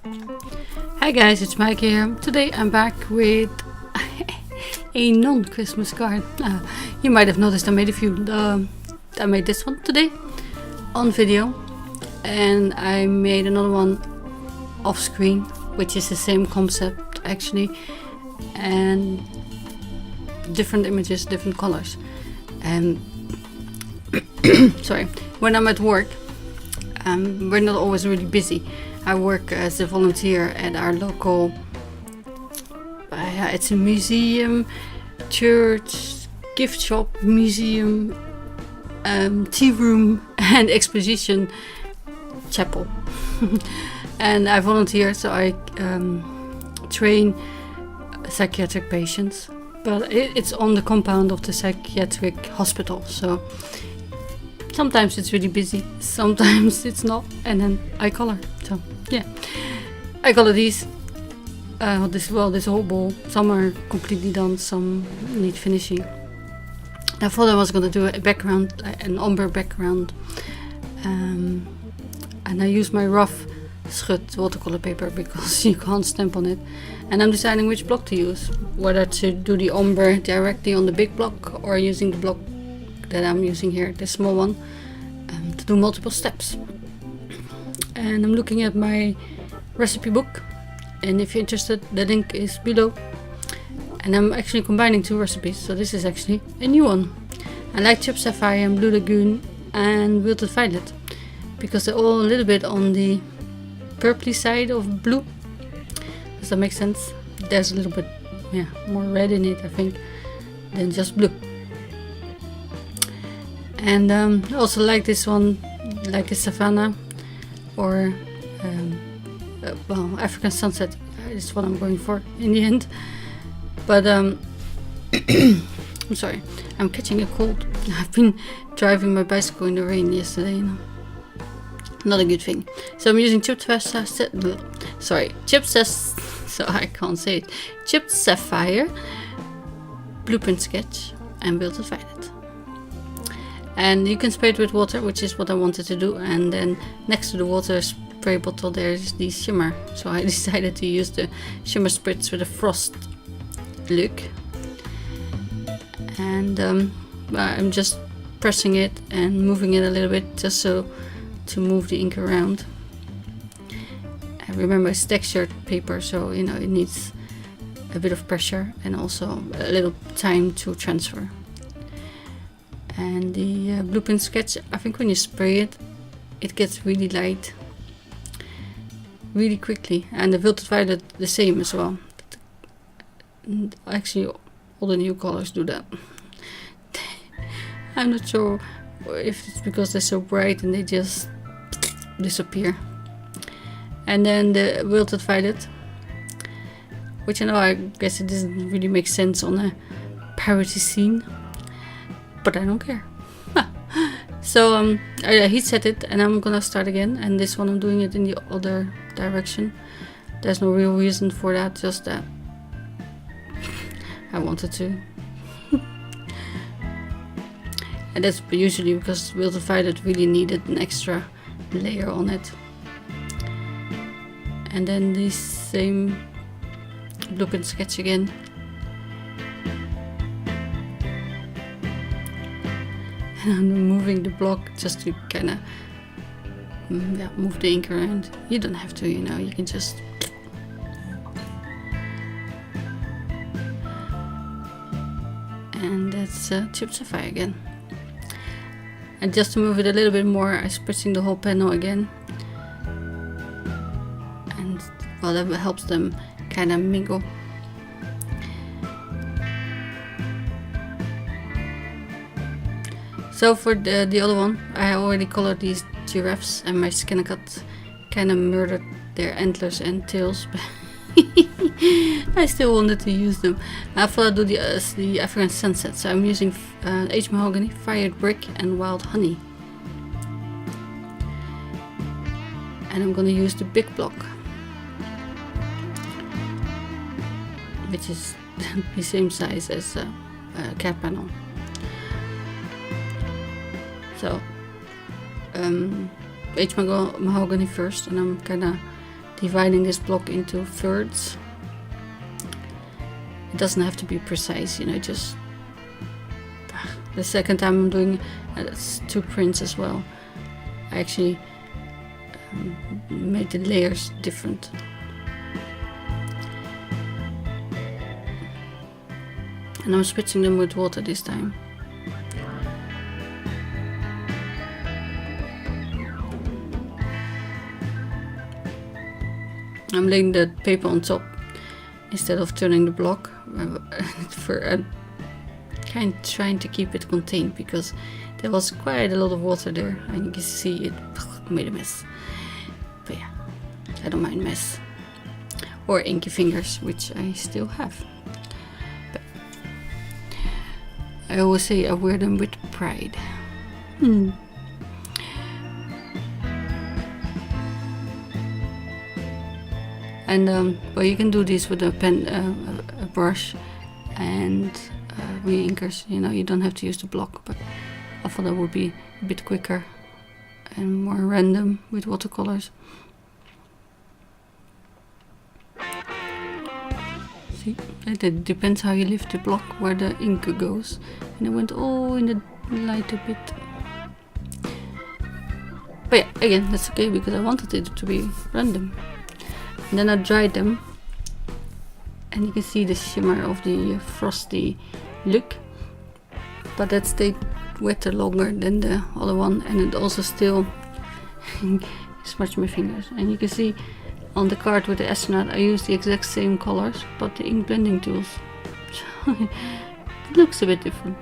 Hi guys, it's Mike here. Today I'm back with a non-Christmas card. You might have noticed I made a few. I made this one today on video, and I made another one off screen, which is the same concept actually, and different images, different colors. And sorry, when I'm at work, we're not always really busy. I work as a volunteer at our local, it's a museum, church, gift shop, museum, tea room and exposition chapel. And I volunteer, so I train psychiatric patients, but it's on the compound of the psychiatric hospital, so sometimes it's really busy, sometimes it's not, and then I color. So yeah, I color these. This whole bowl. Some are completely done, some need finishing. I thought I was gonna do a background, an umber background, and I use my rough schut watercolor paper because you can't stamp on it. And I'm deciding which block to use, whether to do the umber directly on the big block or using the block that I'm using here, this small one, to do multiple steps. And I'm looking at my recipe book, and if you're interested, the link is below. And I'm actually combining two recipes, so this is actually a new one. I like Chipped Sapphire and Blue Lagoon and Wilted Violet because they're all a little bit on the purpley side of blue. Does that make sense? There's a little bit more red in it, I think, than just blue. And I also like this one, like a savannah or African sunset is what I'm going for in the end. But I'm sorry, I'm catching a cold. I've been driving my bicycle in the rain yesterday. Not a good thing. So I'm using Chipped Sapphire, Blueprint Sketch, and Wilted Violet. And you can spray it with water, which is what I wanted to do, and then next to the water spray bottle there's the shimmer, so I decided to use the shimmer spritz with a frost look. And I'm just pressing it and moving it a little bit just so to move the ink around. And remember, it's textured paper, so you know it needs a bit of pressure and also a little time to transfer. And the Blueprint Sketch, I think when you spray it, it gets really light really quickly, and the Wilted Violet the same as well. Actually, all the new colors do that. I'm not sure if it's because they're so bright and they just disappear. And then the Wilted Violet, which I guess it doesn't really make sense on a parody scene, but I don't care. So I heat set it, and I'm gonna start again. And this one I'm doing it in the other direction. There's no real reason for that, just that I wanted to. And that's usually because Wilted Violet really needed an extra layer on it. And then the same Blueprint Sketch again. And I'm moving the block just to kind of move the ink around. You don't have to, you can just. And that's Chipped Sapphire again. And just to move it a little bit more, I'm spritzing the whole panel again. And well, that helps them kind of mingle. So for the other one, I already colored these giraffes, and my skin cut kind of murdered their antlers and tails. I still wanted to use them. I thought I'd do the African sunset, so I'm using aged mahogany, fired brick, and wild honey. And I'm gonna use the big block, which is the same size as a cat panel. So aged mahogany first, and I'm kind of dividing this block into thirds. It doesn't have to be precise, you know, just the second time I'm doing it's 2 prints as well. I actually made the layers different. And I'm switching them with water this time. I'm laying the paper on top instead of turning the block. I'm kind of trying to keep it contained because there was quite a lot of water there, and you can see it made a mess. But yeah, I don't mind mess. Or inky fingers, which I still have. But I always say I wear them with pride. And well, you can do this with a pen, a brush, and re-inkers. You know, you don't have to use the block, but I thought that would be a bit quicker and more random with watercolors. See, it depends how you lift the block where the ink goes, and it went all in the light a bit. But yeah, again, that's okay because I wanted it to be random. And then I dried them, and you can see the shimmer of the frosty look, but that stayed wetter longer than the other one, and it also still smudged my fingers. And you can see on the card with the astronaut I used the exact same colors, but the ink blending tools, so it looks a bit different.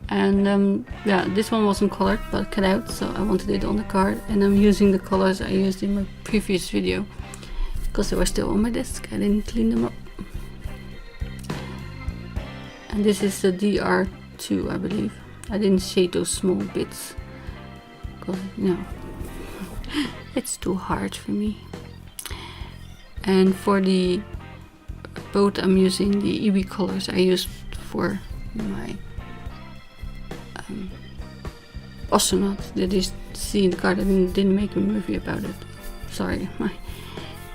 And yeah, this one wasn't colored but cut out, so I wanted it on the card, and I'm using the colors I used in my previous video because they were still on my desk. I didn't clean them up. And this is the DR2, I believe. I didn't shade those small bits because, you know, it's too hard for me. And for the boat I'm using the EB colors I used for my astronaut that you see in the card. I didn't make a movie about it. Sorry,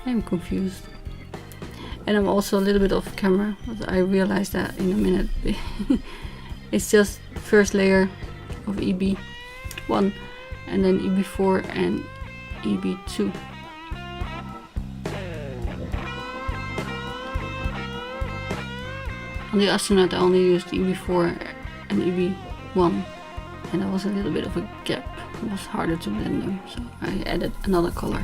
I'm confused. And I'm also a little bit off camera, but I realized that in a minute. It's just first layer of EB1 and then EB4 and EB2. On the astronaut I only used EB4 and EB1, and there was a little bit of a gap. It was harder to blend them, so I added another color.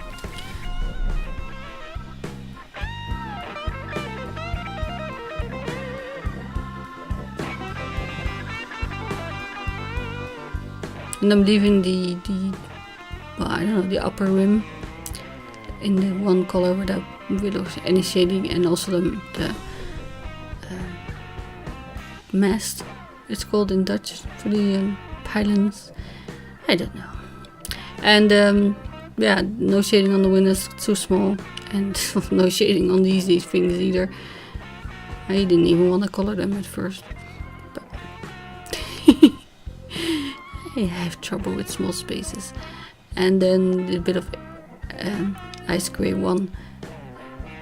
And I'm leaving the well, I don't know, the upper rim in the one color without any shading, and also the mast, it's called in Dutch, for the pylons. I don't know. And yeah, no shading on the windows, too small, and no shading on these things either. I didn't even want to color them at first, but I have trouble with small spaces. And then a bit of ice gray one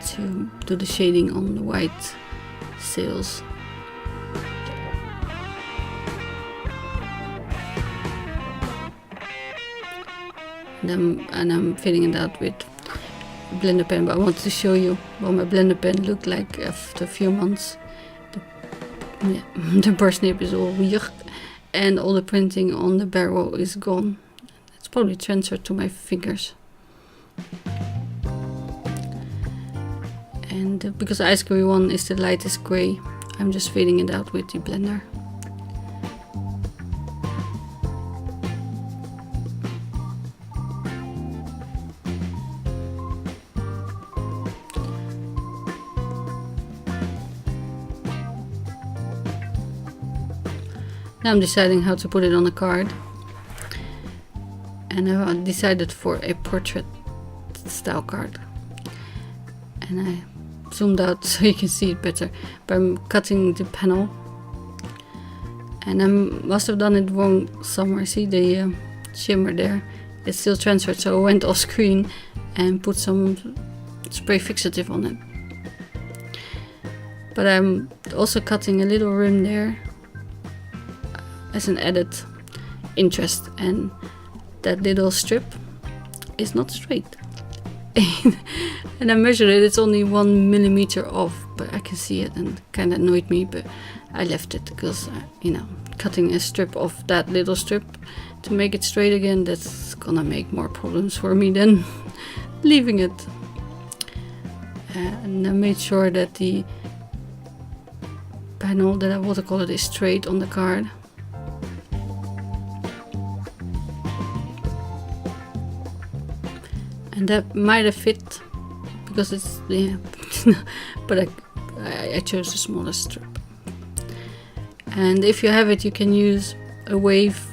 to do the shading on the white sails. And I'm filling it out with blender pen, but I wanted to show you what my blender pen looked like after a few months. The brush nib is all weird, and all the printing on the barrel is gone. It's probably transferred to my fingers. And because the ice gray one is the lightest gray, I'm just filling it out with the blender. Now I'm deciding how to put it on the card, and I decided for a portrait style card, and I zoomed out so you can see it better, but I'm cutting the panel, and I must have done it wrong somewhere. See the shimmer there, it still transferred, so I went off screen and put some spray fixative on it. But I'm also cutting a little rim there as an added interest, and that little strip is not straight. And I measured it, it's only 1 millimeter off, but I can see it and kind of annoyed me, but I left it because, you know, cutting a strip off that little strip to make it straight again, that's gonna make more problems for me than leaving it. And I made sure that the panel that I watercolored is straight on the card. And that might have fit because it's, yeah, but I chose the smallest strip. And if you have it, you can use a wave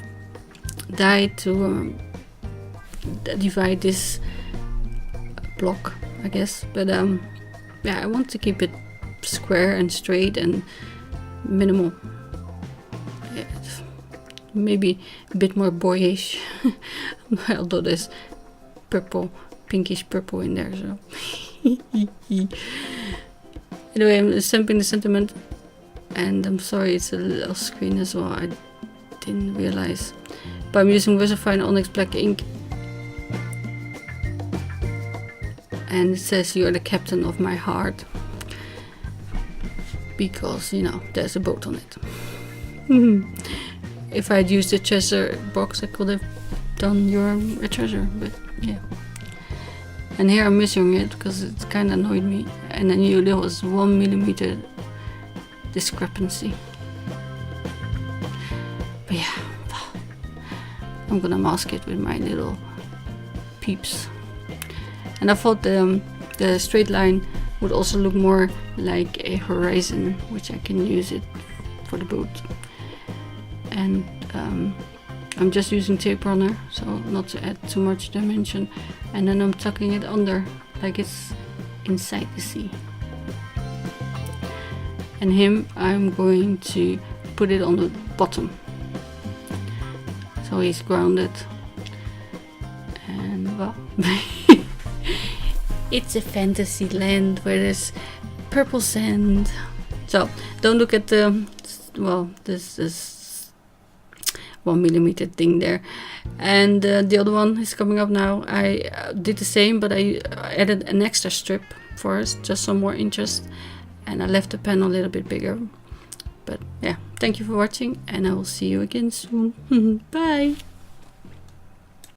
die to divide this block, I guess. But yeah, I want to keep it square and straight and minimal. Yeah, maybe a bit more boyish, although there's purple, pinkish purple in there. So anyway, I'm stamping the sentiment, and I'm sorry it's a little screen as well. I didn't realize. But I'm using VersaFine Onyx Black ink, and it says "You are the captain of my heart," because, you know, there's a boat on it. If I'd used the treasure box, I could have done "You're a treasure," but yeah. And here I'm measuring it because it kind of annoyed me, and I knew there was 1 millimeter discrepancy. But yeah, I'm gonna mask it with my little peeps. And I thought the straight line would also look more like a horizon, which I can use it for the boat. And I'm just using tape runner, so not to add too much dimension. And then I'm tucking it under like it's inside the sea. And him, I'm going to put it on the bottom, so he's grounded. And well, it's a fantasy land where there's purple sand. So don't look at the, well, this 1 millimeter thing there. And the other one is coming up now. I did the same, but I added an extra strip for us, just some more interest, and I left the pen a little bit bigger. But yeah, thank you for watching, and I will see you again soon. Bye.